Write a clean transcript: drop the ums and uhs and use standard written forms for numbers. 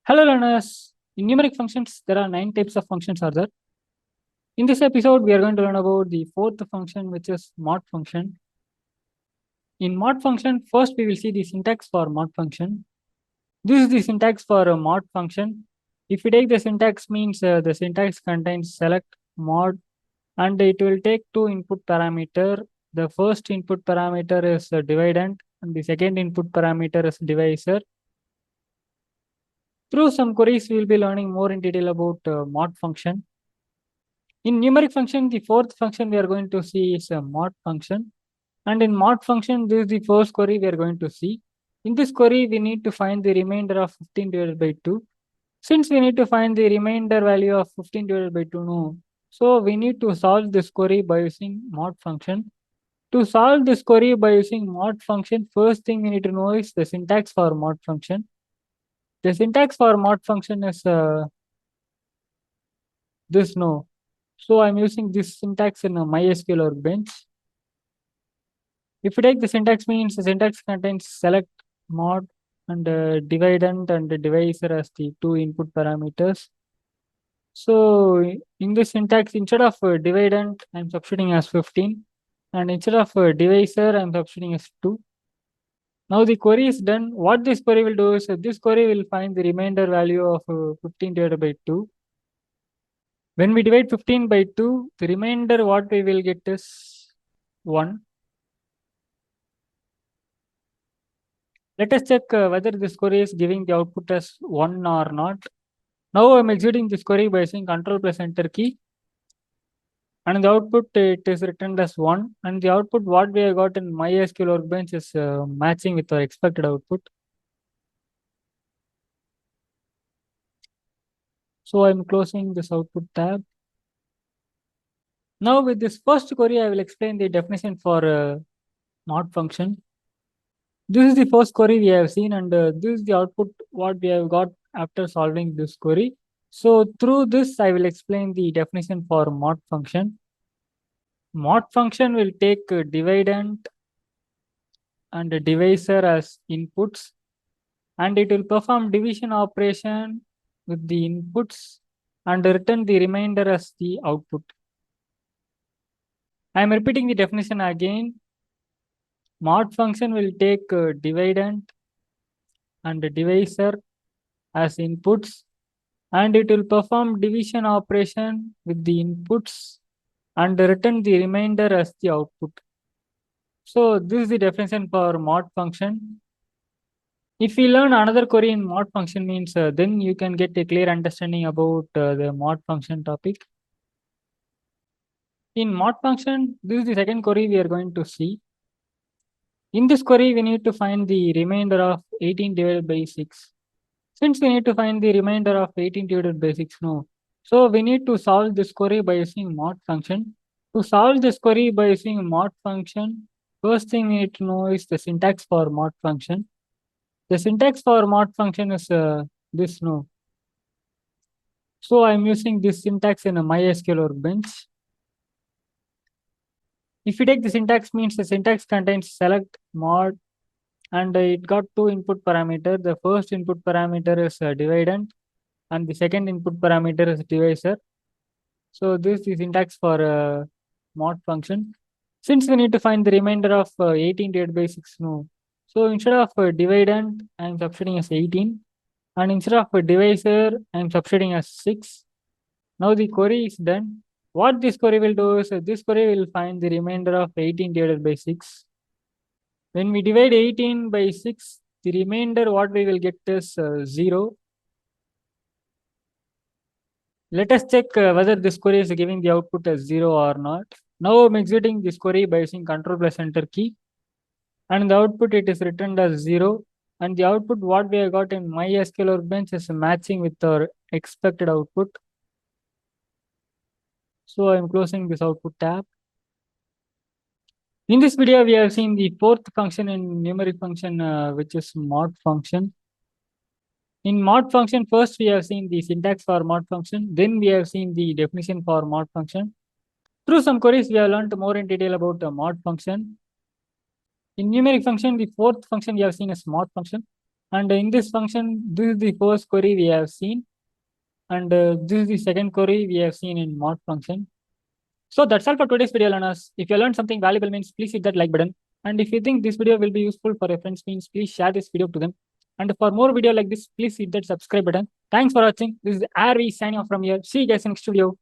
Hello learners. In numeric functions, there are 9 types of functions are there. In this episode, we are going to learn about the fourth function, which is mod function. In mod function, first we will see the syntax for mod function. This is the syntax for a mod function. If you take the syntax means the syntax contains select mod and it will take two input parameter. The first input parameter is dividend and the second input parameter is divisor. Through some queries, we will be learning more in detail about mod function. In numeric function, the fourth function we are going to see is a mod function. And in mod function, this is the first query we are going to see. In this query, we need to find the remainder of 15 divided by 2. Since we need to find the remainder value of 15 divided by 2, no. So we need to solve this query by using mod function. To solve this query by using mod function, first thing we need to know is the syntax for mod function. The syntax for mod function is this no. So I'm using this syntax in a mysql workbench. If you take the syntax means the syntax contains select mod and dividend and divisor as the two input parameters. So in this syntax, instead of dividend, I'm substituting as 15 and instead of divisor, I'm substituting as 2. Now the query is done. What this query will do is this query will find the remainder value of 15 divided by 2. When we divide 15 by 2, the remainder what we will get is 1. Let us check whether this query is giving the output as 1 or not. Now I'm executing this query by using Ctrl plus Enter key. And the output it is returned as 1. And the output what we have got in mysql workbench is matching with our expected output. So I'm closing this output tab. Now with this first query, I will explain the definition for mod function. This is the first query we have seen and this is the output what we have got after solving this query. So through this, I will explain the definition for mod function. Mod function will take dividend and divisor as inputs and it will perform division operation with the inputs and return the remainder as the output. I am repeating the definition again. Mod function will take dividend and divisor as inputs and it will perform division operation with the inputs and return the remainder as the output. So this is the definition for mod function. If we learn another query in mod function means then you can get a clear understanding about the mod function topic. In mod function, this is the second query we are going to see. In this query, we need to find the remainder of 18 divided by 6. Since we need to find the remainder of 18 divided by 6, no. So we need to solve this query by using mod function. To solve this query by using mod function, first thing we need to know is the syntax for mod function. The syntax for mod function is this no. So I'm using this syntax in a mysql workbench. If you take the syntax means the syntax contains select mod and it got two input parameter. The first input parameter is dividend and the second input parameter is divisor. So this is syntax for mod function. Since we need to find the remainder of 18 divided by 6, no. So instead of dividend, I am substituting as 18 and instead of divisor, I am substituting as 6. Now the query is done. What this query will do is this query will find the remainder of 18 divided by 6. When we divide 18 by 6, the remainder what we will get is 0. Let us check whether this query is giving the output as 0 or not. Now I'm executing this query by using Ctrl plus Enter key. And the output it is returned as 0. And the output what we have got in mysql workbench is matching with our expected output. So I'm closing this output tab. In this video, we have seen the fourth function in numeric function, which is mod function. In mod function, first we have seen the syntax for mod function. Then we have seen the definition for mod function. Through some queries, we have learned more in detail about the mod function. In numeric function, the fourth function we have seen is mod function. And in this function, this is the first query we have seen, and this is the second query we have seen in mod function. So that's all for today's video, learners. If you learned something valuable, means please hit that like button. And if you think this video will be useful for your friends, means please share this video to them. And for more video like this, please hit that subscribe button. Thanks for watching. This is Arvi signing off from here. See you guys in next video.